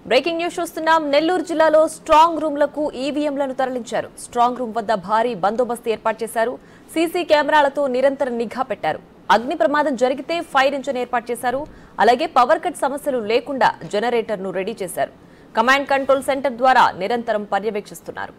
Breaking news చూస్తున్నాం. నెల్లూరు జిల్లాలో strong రూమ్లకు ఈవీఎంలను తరలించారు. స్ట్రాంగ్ రూమ్ వద్ద భారీ బందోబస్తు ఏర్పాటు చేశారు. సీసీ కెమెరాలతో నిరంతరం నిఘా పెట్టారు. అగ్ని ప్రమాదం జరిగితే ఫైర్ ఇంజిన్ ఏర్పాటు చేశారు. అలాగే పవర్ కట్ సమస్యలు లేకుండా జనరేటర్ను రెడీ చేశారు. కమాండ్ కంట్రోల్ సెంటర్ ద్వారా నిరంతరం పర్యవేక్షిస్తున్నారు.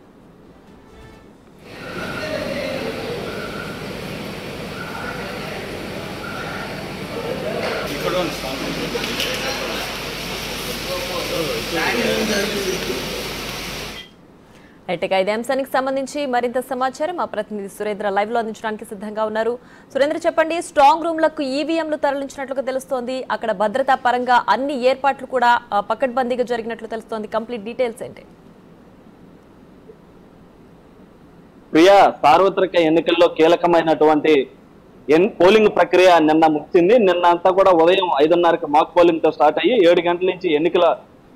ఇదే అంశానికి సంబంధించి మరింత సమాచారం మా ప్రతినిధి సురేంద్ర లైవ్ లో అందించడానికి సిద్ధంగా ఉన్నారు. సురేంద్ర, చెప్పండి, స్ట్రాంగ్ రూమ్లకు ఈవీఎంలు తరలించినట్లుగా తెలుస్తోంది. అక్కడ భద్రతా పరంగా అన్ని ఏర్పాట్లు కూడా పకడ్బందీగా జరిగినట్లు తెలుస్తోంది. కంప్లీట్ డీటెయిల్స్ ఏంటి? ప్రియా, సార్వత్రిక ఎన్నికల్లో కీలకమైనటువంటి పోలింగ్ ప్రక్రియ నిన్న ముగిసింది. నిన్న అంతా కూడా ఉదయం 5:30కి మాక్ పోలింగ్ తో స్టార్ట్ అయ్యి 7 గంటల నుంచి ఎన్నికల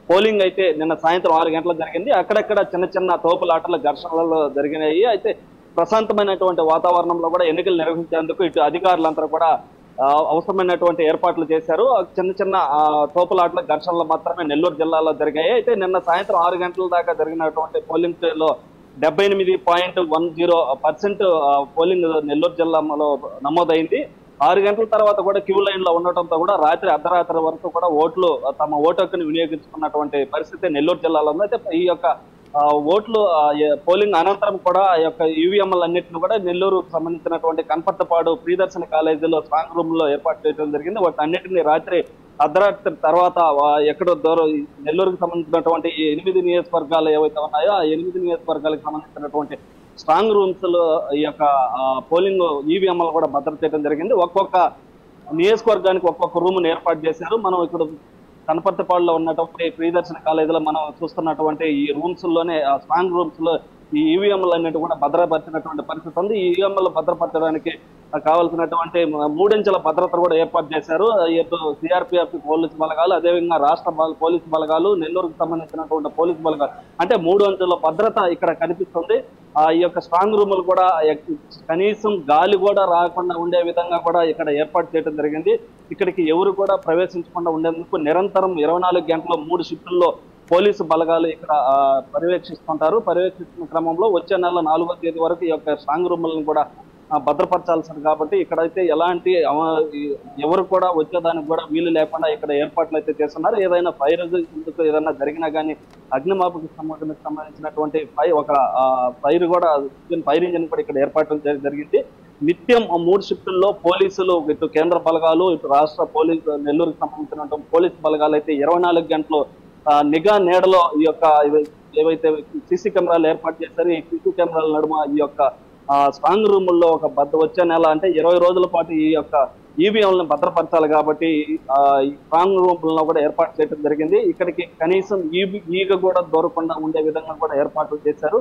పోలింగ్ అయితే నిన్న సాయంత్రం 6 గంటలకు జరిగింది. అక్కడక్కడ చిన్న చిన్న తోపులాటల ఘర్షణలలో జరిగినాయి. అయితే ప్రశాంతమైనటువంటి వాతావరణంలో కూడా ఎన్నికలు నిర్వహించేందుకు ఇటు అధికారులంతా కూడా అవసరమైనటువంటి ఏర్పాట్లు చేశారు. చిన్న చిన్న తోపులాటల ఘర్షణలు మాత్రమే నెల్లూరు జిల్లాలో జరిగాయి. అయితే నిన్న సాయంత్రం 6 గంటల దాకా జరిగినటువంటి పోలింగ్ లో 78.10% పోలింగ్ నెల్లూరు జిల్లాలో నమోదైంది. 6 గంటల తర్వాత కూడా క్యూ లైన్ లో ఉండటంతో కూడా రాత్రి అర్ధరాత్రి వరకు కూడా తమ ఓటు హక్కుని వినియోగించుకున్నటువంటి పరిస్థితి నెల్లూరు జిల్లాలో ఉంది. అయితే ఈ యొక్క ఓట్లు పోలింగ్ అనంతరం కూడా ఆ యొక్క ఈవీఎంలన్నింటిని కూడా నెల్లూరుకు సంబంధించినటువంటి కనపర్తిపాడు ప్రియదర్శిని కాలేజీలో స్ట్రాంగ్ రూమ్ లో ఏర్పాటు చేయడం జరిగింది. వాటి అన్నింటినీ రాత్రి అర్ధరాత్రి తర్వాత ఎక్కడో దూరం నెల్లూరుకు సంబంధించినటువంటి 8 నియోజకవర్గాలు ఏవైతే ఉన్నాయో ఆ 8 నియోజకవర్గాలకు సంబంధించినటువంటి స్ట్రాంగ్ రూమ్స్ లో ఈ యొక్క పోలింగ్ ఈవీఎంలు కూడా భద్రత చేయడం జరిగింది. ఒక్కొక్క నియోజకవర్గానికి ఒక్కొక్క రూమ్ ఏర్పాటు చేశారు. మనం ఇప్పుడు కనపర్తిపాడులో ఉన్నటువంటి ప్రియదర్శన కాలేజీలో మనం చూస్తున్నటువంటి ఈ రూమ్స్ లోనే స్ట్రాంగ్ రూమ్స్ లో ఈ ఈవీఎంలు అన్నిటి కూడా భద్రపరిచినటువంటి పరిస్థితి ఉంది. ఈ ఈవీఎంలు భద్రపరచడానికి కావాల్సినటువంటి 3 అంచెల భద్రత కూడా ఏర్పాటు చేశారు. ఇటు సిఆర్పిఎఫ్ పోలీసు బలగాలు, అదేవిధంగా రాష్ట్ర పోలీసు బలగాలు, నెల్లూరుకు సంబంధించినటువంటి పోలీసు బలగాలు, అంటే 3 అంచెల భద్రత ఇక్కడ కనిపిస్తుంది. ఈ యొక్క స్ట్రాంగ్ రూములు కూడా కనీసం గాలి కూడా రాకుండా ఉండే విధంగా కూడా ఇక్కడ ఏర్పాటు చేయడం జరిగింది. ఇక్కడికి ఎవరు కూడా ప్రవేశించకుండా ఉండేందుకు నిరంతరం 24 గంటలు 3 షిఫ్టుల్లో పోలీసు బలగాలు ఇక్కడ పర్యవేక్షిస్తుంటారు. పర్యవేక్షిస్తున్న క్రమంలో వచ్చే నెల 4వ తేదీ వరకు ఈ యొక్క స్ట్రాంగ్ రూములను కూడా భద్రపరచాల్సింది. కాబట్టి ఇక్కడైతే ఎలాంటి ఎవరు కూడా వచ్చేదానికి కూడా వీలు లేకుండా ఇక్కడ ఏర్పాట్లు అయితే చేస్తున్నారు. ఏదైనా ఫైర్ ఏదైనా జరిగినా కానీ అగ్నిమాపక సంబంధించినటువంటి ఒక ఫైర్ ఇంజిన్ కూడా ఇక్కడ ఏర్పాటు జరిగింది. నిత్యం 3 షిఫ్టుల్లో పోలీసులు, ఇటు కేంద్ర బలగాలు, ఇటు రాష్ట్ర పోలీసు, నెల్లూరుకు సంబంధించినటువంటి పోలీసు బలగాలు అయితే 24 గంటలు నిఘా నీడలో ఈ యొక్క ఏవైతే సీసీ కెమెరాలు ఏర్పాటు చేశారు, ఈ సీసీ కెమెరాల నడుమ ఈ యొక్క స్ట్రాంగ్ రూముల్లో వచ్చే నెల అంటే 20 రోజుల పాటు ఈ యొక్క ఈవీఎంలను భద్రపరచాలి. కాబట్టి ఈ స్ట్రాంగ్ రూములను కూడా ఏర్పాటు చేయడం జరిగింది. ఇక్కడికి కనీసం ఈగ కూడా దూరకుండా ఉండే విధంగా కూడా ఏర్పాట్లు చేశారు.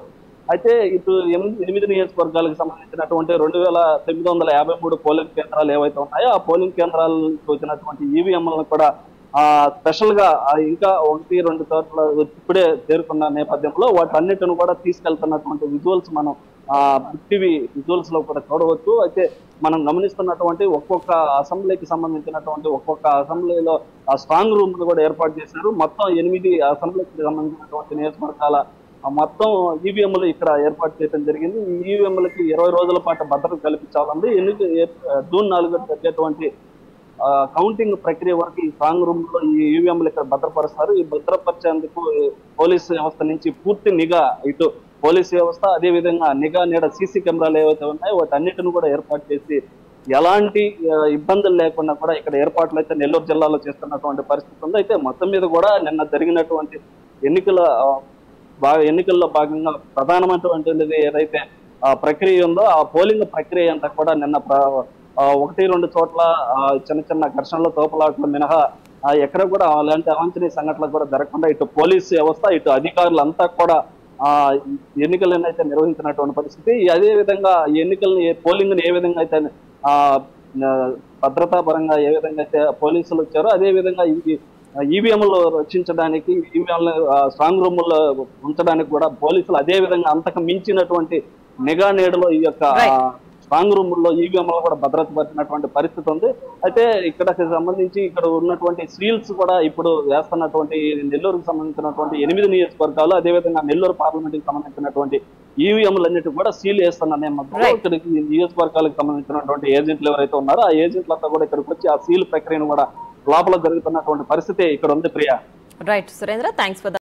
అయితే ఇటు 8 నియోజకవర్గాలకు సంబంధించినటువంటి 2953 పోలింగ్ కేంద్రాలు ఏవైతే ఉన్నాయో ఆ పోలింగ్ కేంద్రాలకు వచ్చినటువంటి ఈవీఎంలను కూడా స్పెషల్ గా ఇంకా 1-2 చోట్ల ఇప్పుడే చేరుకున్న నేపథ్యంలో వాటన్నిటిని కూడా తీసుకెళ్తున్నటువంటి విజువల్స్ మనం టీవీ విజువల్స్ లో కూడా చూడవచ్చు. అయితే మనం గమనిస్తున్నటువంటి ఒక్కొక్క అసెంబ్లీకి సంబంధించినటువంటి ఒక్కొక్క అసెంబ్లీలో స్ట్రాంగ్ రూమ్ కూడా ఏర్పాటు చేశారు. మొత్తం 8 అసెంబ్లీకి సంబంధించినటువంటి నియోజకవర్గాల మొత్తం ఈవీఎంలు ఇక్కడ ఏర్పాటు చేయడం జరిగింది. ఈ ఈవీఎంలకి 20 రోజుల పాటు భద్రత కల్పించాలంది. జూన్ 4 జరిగేటువంటి కౌంటింగ్ ప్రక్రియ వరకు ఈ స్ట్రాంగ్ రూమ్ లో ఈ ఈవీఎంలు ఇక్కడ భద్రపరుస్తారు. ఈ భద్రపరిచేందుకు పోలీసు వ్యవస్థ నుంచి పూర్తి నిఘా, ఇటు పోలీసు వ్యవస్థ, అదే విధంగా నిఘా నీడ సీసీ కెమెరాలు ఏవైతే ఉన్నాయో వాటన్నిటిని కూడా ఏర్పాటు చేసి ఎలాంటి ఇబ్బందులు లేకుండా కూడా ఇక్కడ ఏర్పాట్లు అయితే నెల్లూరు జిల్లాలో చేస్తున్నటువంటి పరిస్థితి ఉంది. అయితే మొత్తం మీద కూడా నిన్న జరిగినటువంటి ఎన్నికల్లో భాగంగా ప్రధానమైనటువంటిది ఏదైతే ప్రక్రియ ఉందో ఆ పోలింగ్ ప్రక్రియ అంతా కూడా నిన్న 1-2 చోట్ల చిన్న చిన్న ఘర్షణలు, తోపులాటలు మినహా ఎక్కడ కూడా అలాంటి అవాంఛనీయ సంఘటనలు కూడా జరగకుండా ఇటు పోలీసు వ్యవస్థ, ఇటు అధికారులంతా కూడా ఎన్నికలను అయితే నిర్వహించినటువంటి పరిస్థితి. అదే విధంగా ఎన్నికల్ని పోలింగ్ ని ఏ విధంగా అయితే భద్రతా పరంగా ఏ విధంగా అయితే పోలీసులు వచ్చారో అదే విధంగా ఈవీఎంలు రక్షించడానికి, ఈవీఎంలు స్ట్రాంగ్ రూముల్లో ఉంచడానికి కూడా పోలీసులు అదే విధంగా అంతకు మించినటువంటి నిఘా నీడలో ఈ యొక్క స్ట్రాంగ్ రూమ్ లో ఈవీఎంలు కూడా భద్రపరిచినటువంటి పరిస్థితి ఉంది. అయితే ఇక్కడ సంబంధించి ఇక్కడ ఉన్నటువంటి సీల్స్ కూడా ఇప్పుడు వేస్తున్నటువంటి నెల్లూరుకు సంబంధించినటువంటి 8 నియోజకవర్గాలు, అదేవిధంగా నెల్లూరు పార్లమెంట్ కి సంబంధించినటువంటి ఈవీఎంలన్నిటి కూడా సీల్ వేస్తున్న నేపథ్యంలో ఇక్కడికి నియోజకవర్గాలకు సంబంధించినటువంటి ఏజెంట్లు ఎవరైతే ఉన్నారో ఆ ఏజెంట్లంతా కూడా ఇక్కడికి వచ్చి ఆ సీల్ ప్రక్రియను కూడా లోపల జరుగుతున్నటువంటి పరిస్థితి ఇక్కడ ఉంది. Priya. Right Surendra, thanks for